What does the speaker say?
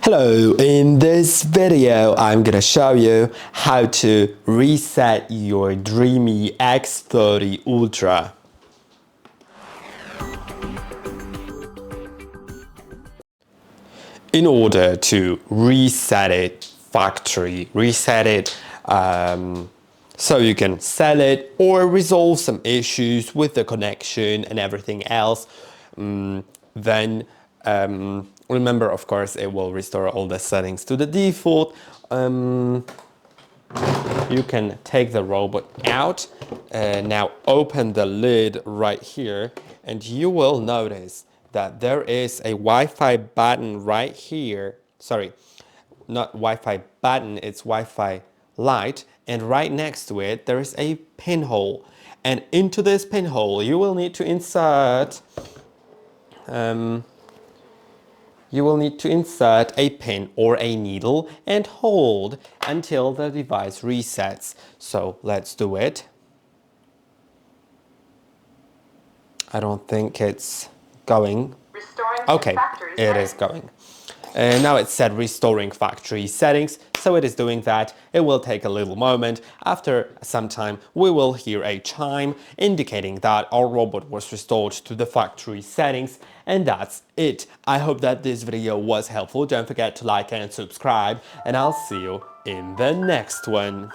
Hello, in this video I'm gonna show you how to reset your DREAME X30 Ultra. In order to reset it factory, so you can sell it or resolve some issues with the connection and everything else, then remember, of course, it will restore all the settings to the default. You can take the robot out. Now open the lid right here and you will notice that there is a Wi-Fi button right here. Sorry, not Wi-Fi button, it's Wi-Fi light. And right next to it, there is a pinhole. And into this pinhole, you will need to insert a pin or a needle and hold until the device resets. So let's do it. I don't think it's going. Okay, it is going. Now it said restoring factory settings, so it is doing that. It will take a little moment. After some time, we will hear a chime indicating that our robot was restored to the factory settings, and that's it. I hope that this video was helpful. Don't forget to like and subscribe, and I'll see you in the next one.